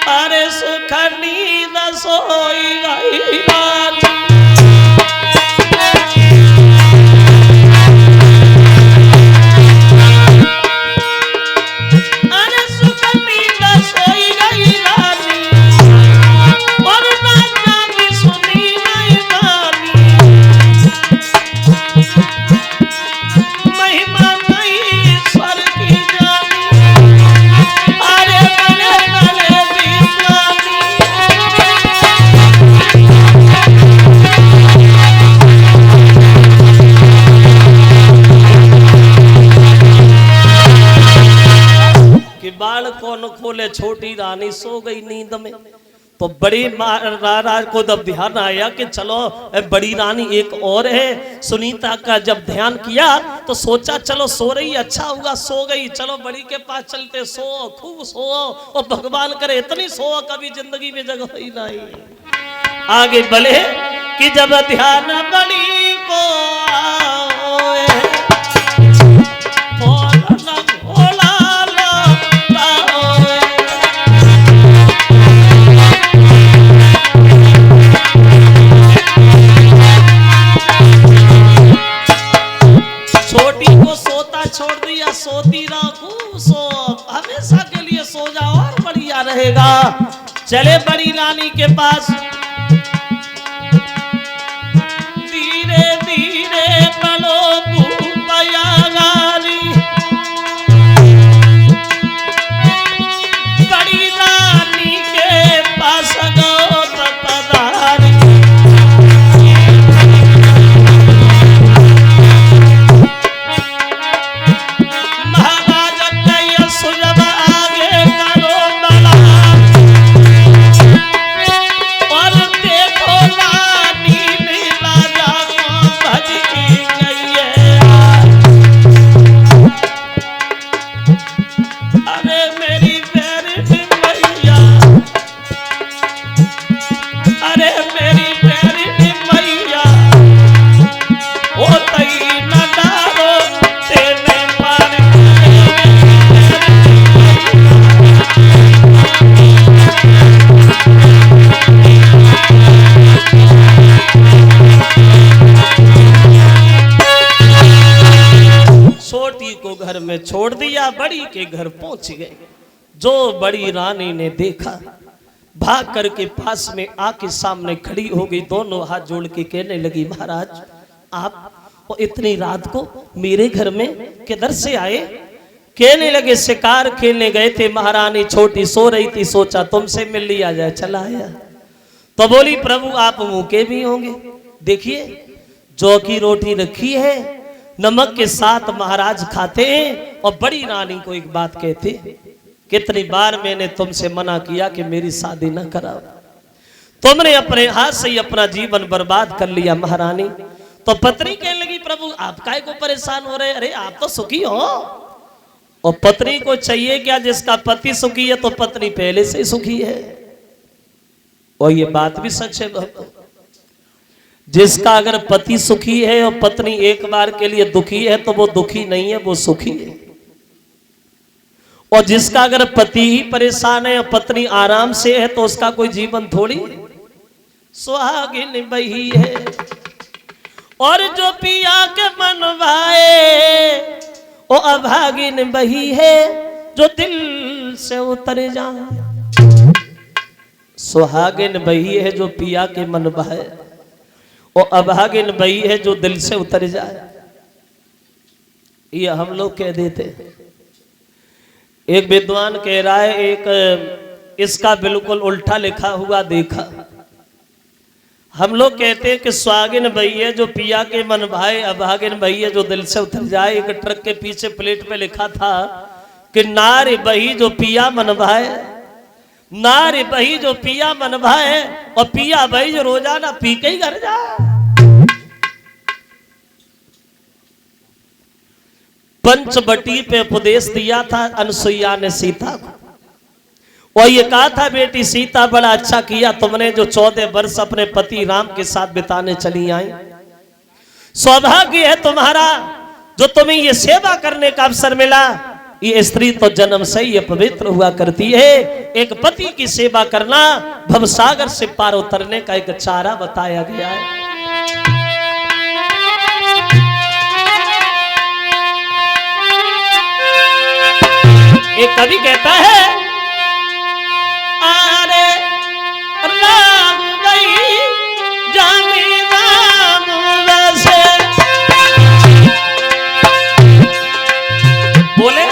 अरे सुख नींद सोई गई रानी। अरे सुख नींद सोई गई रानी और राजा भी सुनी नहीं रानी। महिमा नहीं स्वर की जानी। अरे बड़े बड़े विद्वानी। कि बाल कौन खोले छोटी रानी सो गई नींद में। तो बड़ी महाराज को जब ध्यान आया कि चलो बड़ी रानी एक और है। सुनीता का जब ध्यान किया तो सोचा चलो सो रही अच्छा हुआ सो गई, चलो बड़ी के पास चलते, सो खूब सो और भगवान करे इतनी सो कभी जिंदगी में जगह ही नहीं। आगे बढ़े कि जब ध्यान बड़ी को आए, छोड़ दिया सोती राखू सो हमेशा के लिए सो जाओ और बढ़िया रहेगा। चले बड़ी रानी के पास धीरे धीरे बलो भूपया गारी। बड़ी रानी के पास गो पधारी। घर में छोड़ दिया, बड़ी के घर पहुंच गए। जो बड़ी रानी ने देखा भाग करके पास में आके सामने खड़ी हो गई, दोनों हाथ जोड़ के कहने लगी महाराज आप इतनी रात को मेरे घर में किधर से आए? कहने लगे शिकार खेलने गए थे, महारानी छोटी सो रही थी, सोचा तुमसे मिल लिया जाए, चला आया। तो बोली प्रभु आप भूखे भी होंगे, देखिए जौ की रोटी रखी है, नमक के साथ महाराज खाते हैं। और बड़ी रानी को एक बात कहते, कितनी बार मैंने तुमसे मना किया कि मेरी शादी न कराओ, तुमने अपने हाथ से ही अपना जीवन बर्बाद कर लिया महारानी। तो पत्नी कहने लगी प्रभु आप काहे को परेशान हो रहे? अरे आप तो सुखी हो। और पत्नी को चाहिए क्या? जिसका पति सुखी है तो पत्नी पहले से सुखी है। और ये बात भी सच है भक्तों, जिसका अगर पति सुखी है और पत्नी एक बार के लिए दुखी है तो वो दुखी नहीं है, वो सुखी है। और जिसका अगर पति ही परेशान है और पत्नी आराम से है तो उसका कोई जीवन थोड़ी सुहागिन बही है। और जो पिया के मन भाए वो अभागिन बही है, जो दिल से उतर जाए। सुहागिन बही है जो पिया के मन भाए, और अभागिन बही है जो दिल से उतर जाए। ये हम लोग कह देते। एक विद्वान कह रहा है, एक इसका बिल्कुल उल्टा लिखा हुआ देखा। हम लोग कहते हैं कि सुहागिन बही है जो पिया के मन भाए, अभागिन बही है जो दिल से उतर जाए। एक ट्रक के पीछे प्लेट पे लिखा था कि नारी बही जो पिया मन भाए, नारी बही जो पिया मन भाए, और पिया बही जो रोजाना पी के ही घर जाए। पंचवटी पे उपदेश दिया था अनसुईया ने सीता को, और ये कहा था बेटी सीता बड़ा अच्छा किया तुमने जो 14 वर्ष अपने पति राम के साथ बिताने चली आई। सौभाग्य है तुम्हारा जो तुम्हें ये सेवा करने का अवसर मिला। ये स्त्री तो जन्म से ही पवित्र हुआ करती है। एक पति की सेवा करना भवसागर से पार उतरने का एक चारा बताया गया है। एक कवि कहता है, अरे राम गई जामी राम वैसे, बोले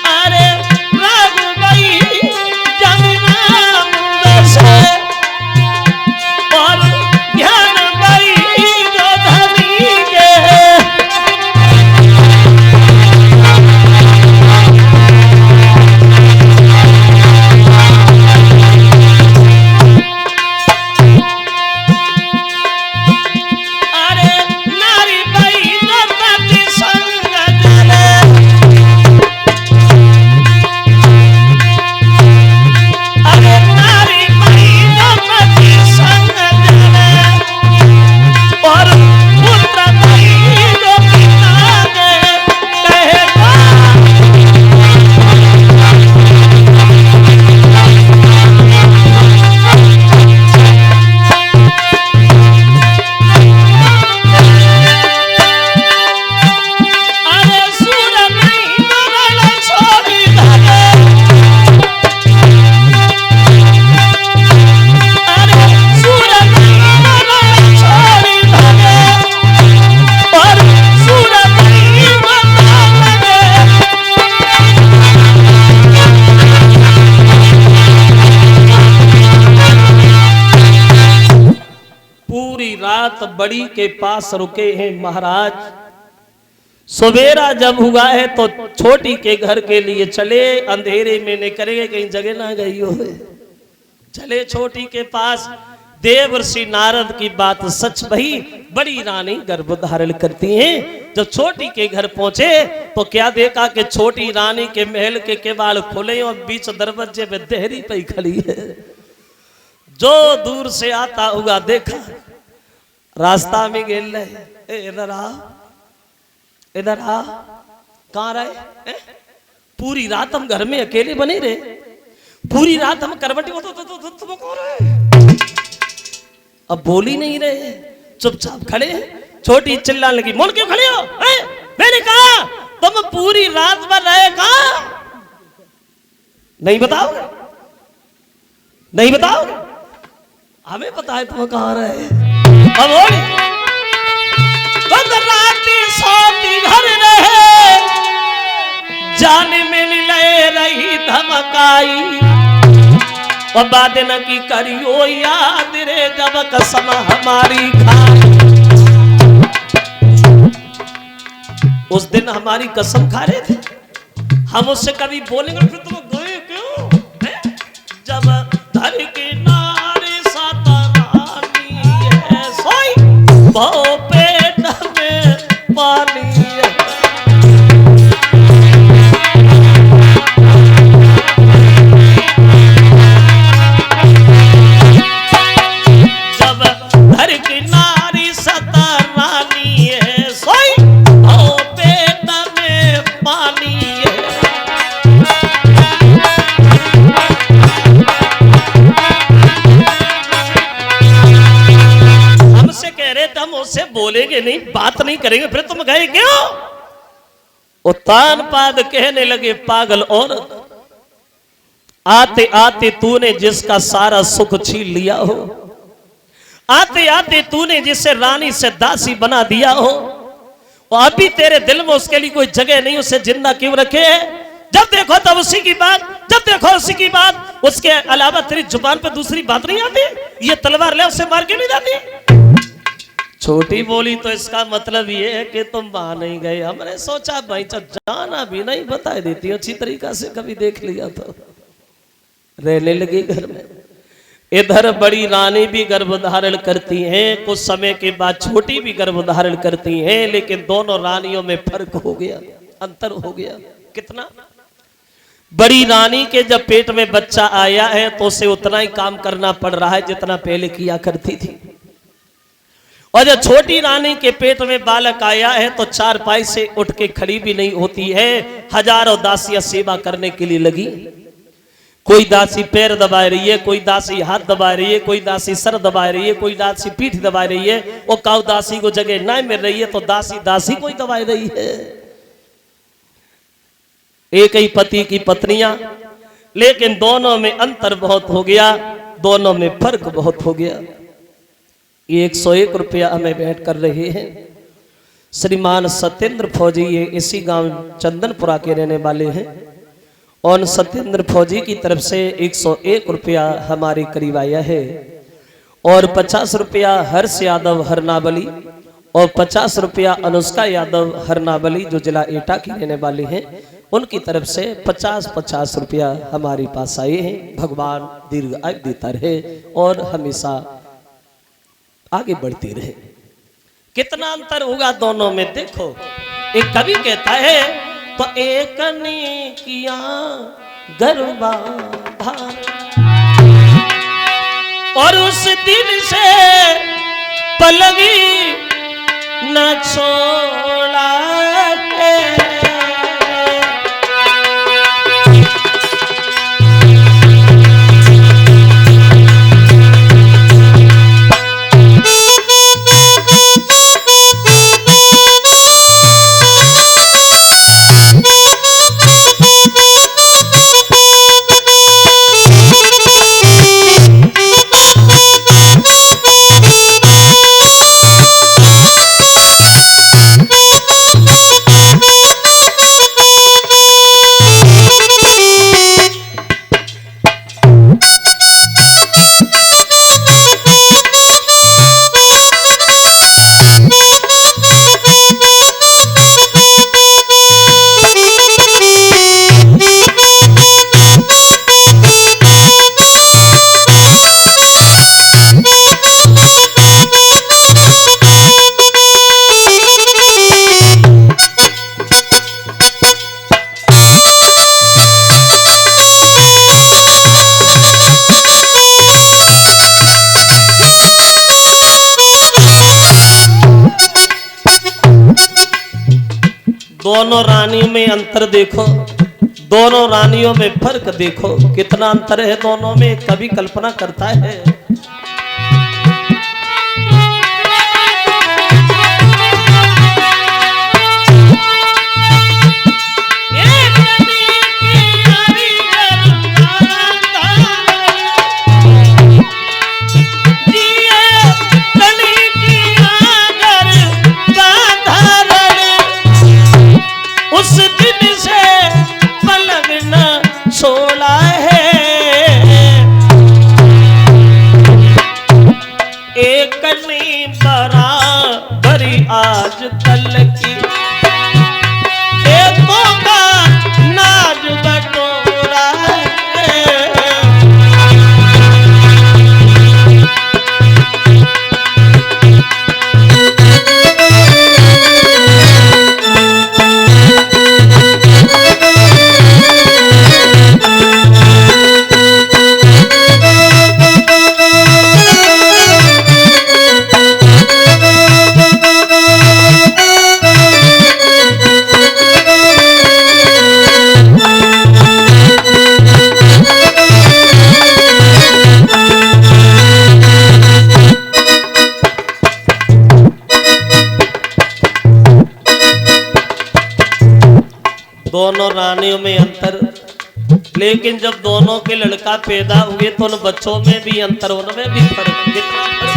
अरे राम गई जामी राम वैसे, और ध्यान गई जो धनी के। बड़ी के पास रुके हैं महाराज। सवेरा जब हुआ है तो छोटी के घर के लिए चले। अंधेरे में नहीं करेंगे, कहीं जगह ना गई हो। चले छोटी के पास। देवर्षि नारद की बात सच भई, बड़ी रानी गर्भ धारण करती हैं। जब छोटी के घर पहुंचे तो क्या देखा कि छोटी रानी के महल के केवाड़ खुले और बीच दरवाजे में देहरी पे खड़ी है। जो दूर से आता हुआ देखा, रास्ता में गेल रहे, इधर आ, इधर आ, कहाँ रहे? पूरी रात हम घर में अकेले बने रहे, पूरी रात हम करवटी तुम कौन रहे? अब बोल ही नहीं रहे, चुपचाप खड़े। छोटी चिल्लाने लगी, मोल क्यों खड़े हो? मैंने कहा तुम पूरी रात भर रहे कहाँ? नहीं बताओगे? नहीं बताओगे? हमें पता है तुम कहाँ रहे। अब राती सोती घर रहे, जान में ले रही धमकाई, और बात न की करियो याद रे जब कसम हमारी खाई। उस दिन हमारी कसम खा रहे थे, हम उससे कभी बोलेंगे फिर तुम गए क्यों? जब धर के नारे सतरानी है सोई, बहु पेट में पानी है। जब धर के नारी सतरानी है सोई, बहु पेट में पानी है। हम उससे बोलेंगे नहीं, बात नहीं करेंगे, फिर तुम गए क्यों? उतान पाद कहने लगे, पागल औरत, आते आते तूने जिसका सारा सुख छीन लिया हो, आते आते तूने जिसे रानी से दासी बना दिया हो, और अभी तेरे दिल में उसके लिए कोई जगह नहीं, उसे जिंदा क्यों रखे है? जब देखो तब उसी की बात, जब देखो उसी की बात, उसके अलावा तेरी जुबान पे दूसरी बात नहीं आती? ये तलवार ले उसे मार के नहीं जाती? छोटी बोली तो इसका मतलब ये है कि तुम वहां नहीं गए। हमने सोचा भाई जब जाना भी नहीं, बता देती अच्छी तरीका से, कभी देख लिया तो। रहने लगी घर में। इधर बड़ी रानी भी गर्भ धारण करती हैं, कुछ समय के बाद छोटी भी गर्भ धारण करती हैं, लेकिन दोनों रानियों में फर्क हो गया, अंतर हो गया। कितना? बड़ी रानी के जब पेट में बच्चा आया है तो उसे उतना ही काम करना पड़ रहा है जितना पहले किया करती थी। और जब छोटी रानी के पेट में बालक आया है तो चारपाई से उठ के खड़ी भी नहीं होती है। हजारों दासियां सेवा करने के लिए लगी। कोई दासी पैर दबा रही है, कोई दासी हाथ दबा रही है, कोई दासी सर दबा रही है, कोई दासी पीठ दबा रही है। वो काउ दासी को जगह ना मिल रही है तो दासी दासी कोई दबा रही है। एक ही पति की पत्नियां, लेकिन दोनों में अंतर बहुत हो गया, दोनों में फर्क बहुत हो गया। 101 रुपया हमें भेंट कर रहे हैं श्रीमान सत्येंद्र फौजी। ये इसी गांव चंदनपुरा के रहने वाले हैं और सत्येंद्र फौजी की तरफ से 101 रुपया हमारे करीब आया है। और 50 रुपया हर्ष यादव हरनावली और 50 रुपया अनुष्का यादव हरनावली जो जिला एटा की रहने वाले हैं, उनकी तरफ से 50-50 रुपया हमारे पास आए हैं। भगवान दीर्घ आयु देता रहे और हमेशा आगे बढ़ती रहे। कितना अंतर होगा दोनों में देखो। एक कवि कहता है तो एक ने किया गर्भाधान और उस दिन से पलगी न छोड़ा है। दोनों रानियों में अंतर देखो, दोनों रानियों में फर्क देखो, कितना अंतर है दोनों में। कभी कल्पना करता है आज तल की खेतों का नाज बटोरा है। दोनों रानियों में अंतर, लेकिन जब दोनों के लड़का पैदा हुए तो उन बच्चों में भी अंतर, उनमें भी फर्क। कितना फर्क।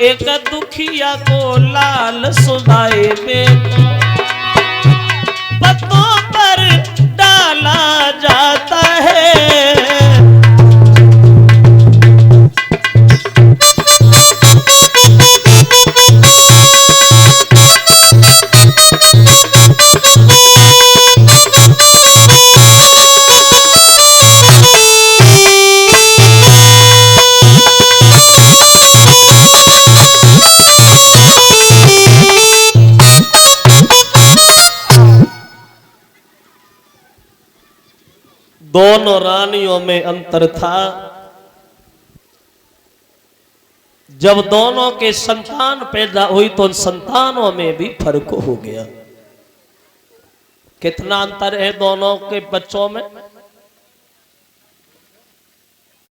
एक दुखिया को लाल सुधाए बेटो पत्तों पर डाला जाता है। दोनों रानियों में अंतर था। जब दोनों के संतान पैदा हुई तो उन संतानों में भी फर्क हो गया। कितना अंतर है दोनों के बच्चों में?